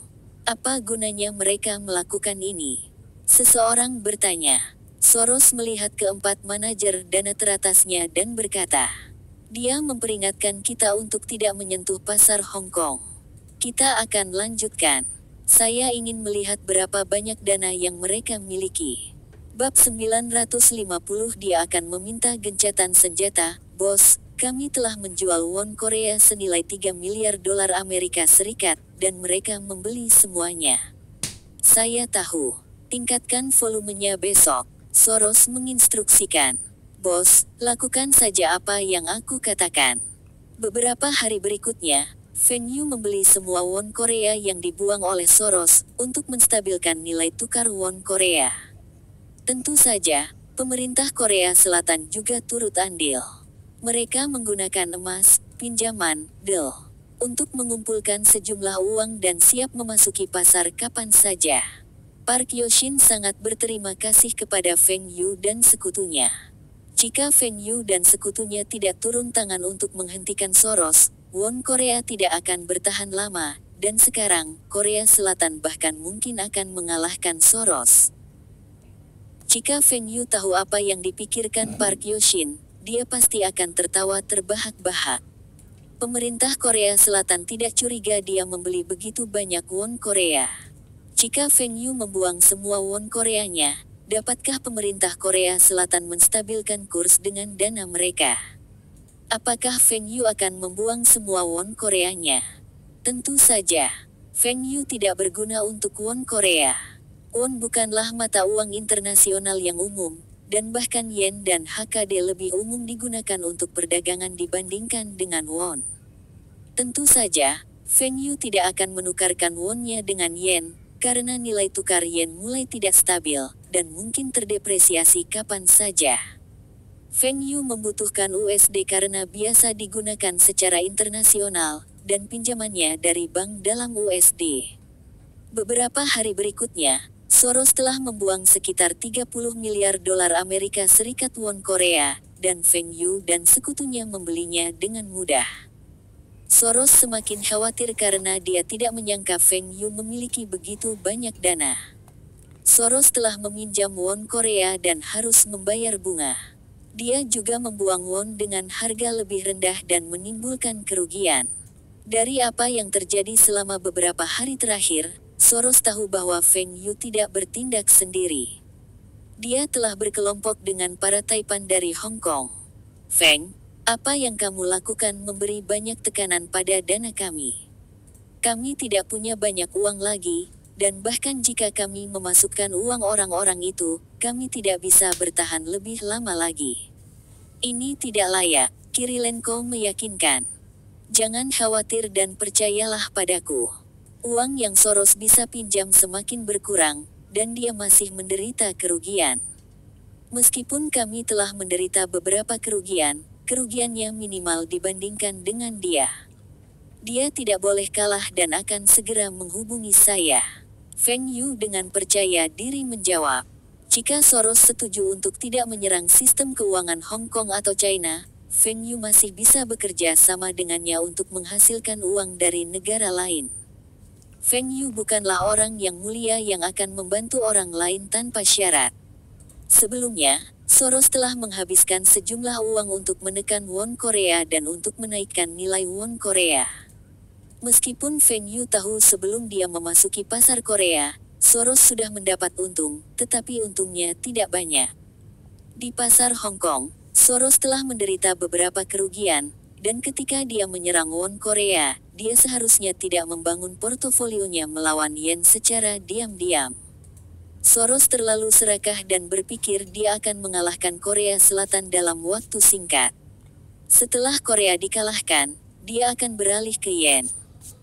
Apa gunanya mereka melakukan ini? Seseorang bertanya. Soros melihat keempat manajer dana teratasnya dan berkata, dia memperingatkan kita untuk tidak menyentuh pasar Hong Kong. Kita akan lanjutkan. Saya ingin melihat berapa banyak dana yang mereka miliki. Bab 950 Dia akan meminta gencatan senjata. Bos, kami telah menjual won Korea senilai 3 miliar dolar Amerika Serikat, dan mereka membeli semuanya. Saya tahu. Tingkatkan volumenya besok. Soros menginstruksikan. Bos, lakukan saja apa yang aku katakan. Beberapa hari berikutnya, Feng Yu membeli semua won Korea yang dibuang oleh Soros, untuk menstabilkan nilai tukar won Korea. Tentu saja, pemerintah Korea Selatan juga turut andil. Mereka menggunakan emas, pinjaman, del, untuk mengumpulkan sejumlah uang dan siap memasuki pasar kapan saja. Park Yoshin sangat berterima kasih kepada Feng Yu dan sekutunya. Jika Feng Yu dan sekutunya tidak turun tangan untuk menghentikan Soros, won Korea tidak akan bertahan lama, dan sekarang, Korea Selatan bahkan mungkin akan mengalahkan Soros. Jika Feng Yu tahu apa yang dipikirkan Park Yoshin, dia pasti akan tertawa terbahak-bahak. Pemerintah Korea Selatan tidak curiga dia membeli begitu banyak won Korea. Jika Feng Yu membuang semua won Koreanya, dapatkah pemerintah Korea Selatan menstabilkan kurs dengan dana mereka? Apakah Feng Yu akan membuang semua won Koreanya? Tentu saja, Feng Yu tidak berguna untuk won Korea. Won bukanlah mata uang internasional yang umum, dan bahkan yen dan HKD lebih umum digunakan untuk perdagangan dibandingkan dengan won. Tentu saja, Feng Yu tidak akan menukarkan wonnya dengan yen, karena nilai tukar yen mulai tidak stabil, dan mungkin terdepresiasi kapan saja. Feng Yu membutuhkan USD karena biasa digunakan secara internasional, dan pinjamannya dari bank dalam USD. Beberapa hari berikutnya, Soros telah membuang sekitar 30 miliar dolar Amerika Serikat won Korea, dan Feng Yu dan sekutunya membelinya dengan mudah. Soros semakin khawatir karena dia tidak menyangka Feng Yu memiliki begitu banyak dana. Soros telah meminjam won Korea dan harus membayar bunga. Dia juga membuang won dengan harga lebih rendah dan menimbulkan kerugian. Dari apa yang terjadi selama beberapa hari terakhir, Soros tahu bahwa Feng Yu tidak bertindak sendiri. Dia telah berkelompok dengan para taipan dari Hong Kong. Feng, apa yang kamu lakukan memberi banyak tekanan pada dana kami. Kami tidak punya banyak uang lagi, dan bahkan jika kami memasukkan uang orang-orang itu, kami tidak bisa bertahan lebih lama lagi. Ini tidak layak, Kirilenko meyakinkan. Jangan khawatir dan percayalah padaku. Uang yang Soros bisa pinjam semakin berkurang, dan dia masih menderita kerugian. Meskipun kami telah menderita beberapa kerugian, kerugiannya minimal dibandingkan dengan dia. Dia tidak boleh kalah dan akan segera menghubungi saya. Feng Yu dengan percaya diri menjawab. Jika Soros setuju untuk tidak menyerang sistem keuangan Hong Kong atau China, Feng Yu masih bisa bekerja sama dengannya untuk menghasilkan uang dari negara lain. Feng Yu bukanlah orang yang mulia yang akan membantu orang lain tanpa syarat. Sebelumnya, Soros telah menghabiskan sejumlah uang untuk menekan won Korea dan untuk menaikkan nilai won Korea. Meskipun Feng Yu tahu sebelum dia memasuki pasar Korea, Soros sudah mendapat untung, tetapi untungnya tidak banyak. Di pasar Hong Kong, Soros telah menderita beberapa kerugian, dan ketika dia menyerang won Korea, dia seharusnya tidak membangun portofolionya melawan yen secara diam-diam. Soros terlalu serakah dan berpikir dia akan mengalahkan Korea Selatan dalam waktu singkat. Setelah Korea dikalahkan, dia akan beralih ke yen.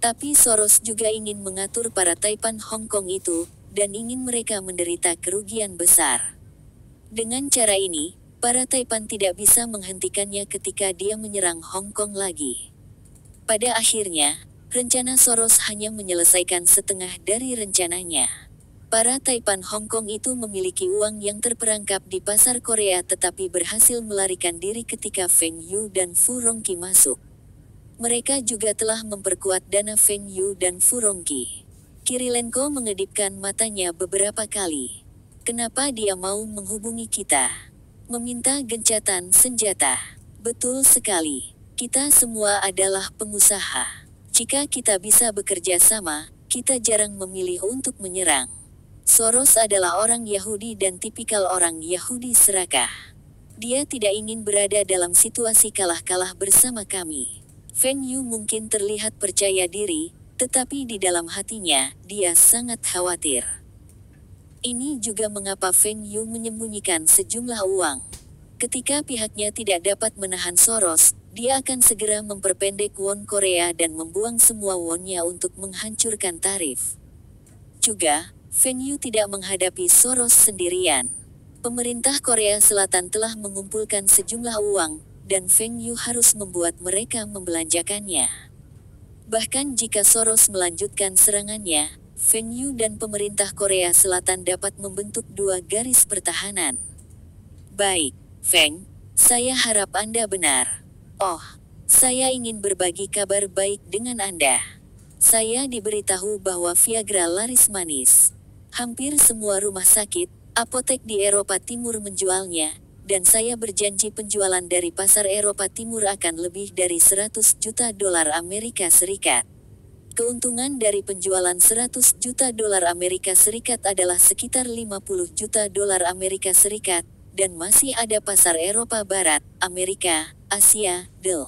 Tapi Soros juga ingin mengatur para taipan Hong Kong itu, dan ingin mereka menderita kerugian besar. Dengan cara ini, para taipan tidak bisa menghentikannya ketika dia menyerang Hong Kong lagi. Pada akhirnya, rencana Soros hanya menyelesaikan setengah dari rencananya. Para taipan Hong Kong itu memiliki uang yang terperangkap di pasar Korea tetapi berhasil melarikan diri ketika Feng Yu dan Fu Rongqi masuk. Mereka juga telah memperkuat dana Feng Yu dan Fu Rongqi. Kirilenko mengedipkan matanya beberapa kali. Kenapa dia mau menghubungi kita? Meminta gencatan senjata. Betul sekali. Kita semua adalah pengusaha. Jika kita bisa bekerja sama, kita jarang memilih untuk menyerang. Soros adalah orang Yahudi dan tipikal orang Yahudi serakah. Dia tidak ingin berada dalam situasi kalah-kalah bersama kami. Feng Yu mungkin terlihat percaya diri, tetapi di dalam hatinya, dia sangat khawatir. Ini juga mengapa Feng Yu menyembunyikan sejumlah uang. Ketika pihaknya tidak dapat menahan Soros, dia akan segera memperpendek won Korea dan membuang semua wonnya untuk menghancurkan tarif. Juga, Feng Yu tidak menghadapi Soros sendirian. Pemerintah Korea Selatan telah mengumpulkan sejumlah uang, dan Feng Yu harus membuat mereka membelanjakannya. Bahkan jika Soros melanjutkan serangannya, Feng Yu dan pemerintah Korea Selatan dapat membentuk dua garis pertahanan. Baik, Feng, saya harap Anda benar. Oh, saya ingin berbagi kabar baik dengan Anda. Saya diberitahu bahwa Viagra laris manis. Hampir semua rumah sakit, apotek di Eropa Timur menjualnya, dan saya berjanji penjualan dari pasar Eropa Timur akan lebih dari 100 juta dolar Amerika Serikat. Keuntungan dari penjualan 100 juta dolar Amerika Serikat adalah sekitar 50 juta dolar Amerika Serikat, dan masih ada pasar Eropa Barat, Amerika, Asia, del.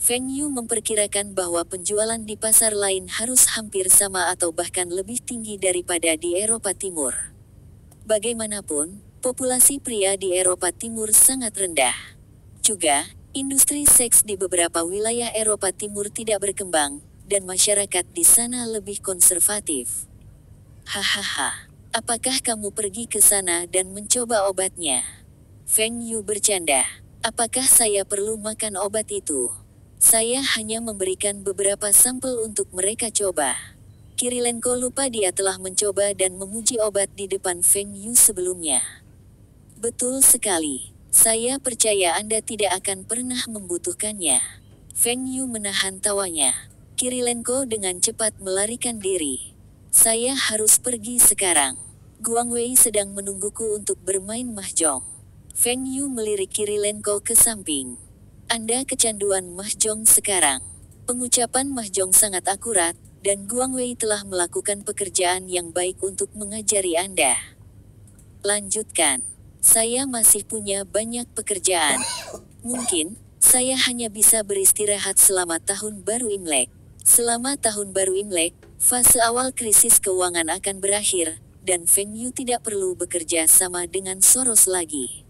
Feng Yu memperkirakan bahwa penjualan di pasar lain harus hampir sama atau bahkan lebih tinggi daripada di Eropa Timur. Bagaimanapun, populasi pria di Eropa Timur sangat rendah. Juga, industri seks di beberapa wilayah Eropa Timur tidak berkembang, dan masyarakat di sana lebih konservatif. Hahaha, apakah kamu pergi ke sana dan mencoba obatnya? Feng Yu bercanda. Apakah saya perlu makan obat itu? Saya hanya memberikan beberapa sampel untuk mereka coba. Kirilenko lupa dia telah mencoba dan memuji obat di depan Feng Yu sebelumnya. Betul sekali. Saya percaya Anda tidak akan pernah membutuhkannya. Feng Yu menahan tawanya. Kirilenko dengan cepat melarikan diri. Saya harus pergi sekarang. Guang Wei sedang menungguku untuk bermain mahjong. Feng Yu melirik Kirilenko ke samping. Anda kecanduan mahjong sekarang. Pengucapan mahjong sangat akurat, dan Guang Wei telah melakukan pekerjaan yang baik untuk mengajari Anda. Lanjutkan. Saya masih punya banyak pekerjaan. Mungkin, saya hanya bisa beristirahat selama tahun baru Imlek. Selama tahun baru Imlek, fase awal krisis keuangan akan berakhir, dan Feng Yu tidak perlu bekerja sama dengan Soros lagi.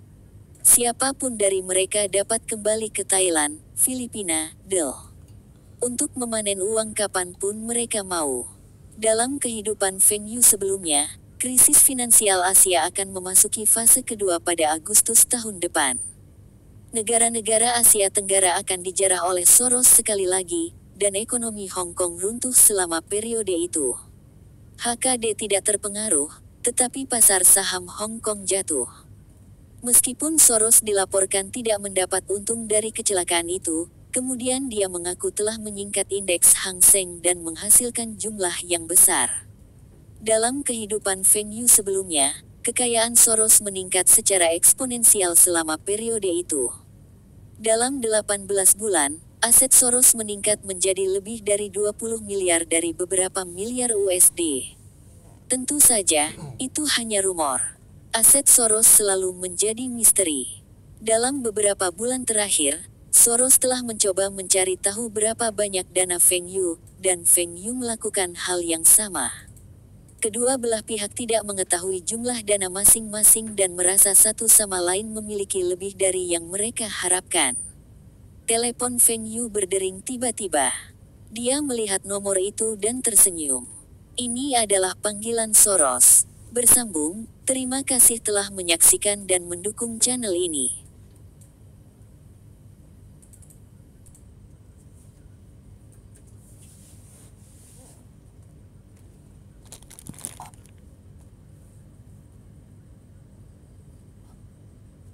Siapapun dari mereka dapat kembali ke Thailand, Filipina, del. Untuk memanen uang kapanpun mereka mau. Dalam kehidupan Feng Yu sebelumnya, krisis finansial Asia akan memasuki fase kedua pada Agustus tahun depan. Negara-negara Asia Tenggara akan dijarah oleh Soros sekali lagi, dan ekonomi Hong Kong runtuh selama periode itu. HKD tidak terpengaruh, tetapi pasar saham Hong Kong jatuh. Meskipun Soros dilaporkan tidak mendapat untung dari kecelakaan itu, kemudian dia mengaku telah menyingkat indeks Hang Seng dan menghasilkan jumlah yang besar. Dalam kehidupan Feng Yu sebelumnya, kekayaan Soros meningkat secara eksponensial selama periode itu. Dalam 18 bulan, aset Soros meningkat menjadi lebih dari 20 miliar dari beberapa miliar USD. Tentu saja, itu hanya rumor. Aset Soros selalu menjadi misteri. Dalam beberapa bulan terakhir, Soros telah mencoba mencari tahu berapa banyak dana Feng Yu, dan Feng Yu melakukan hal yang sama. Kedua belah pihak tidak mengetahui jumlah dana masing-masing dan merasa satu sama lain memiliki lebih dari yang mereka harapkan. Telepon Feng Yu berdering tiba-tiba. Dia melihat nomor itu dan tersenyum. Ini adalah panggilan Soros. Bersambung, terima kasih telah menyaksikan dan mendukung channel ini.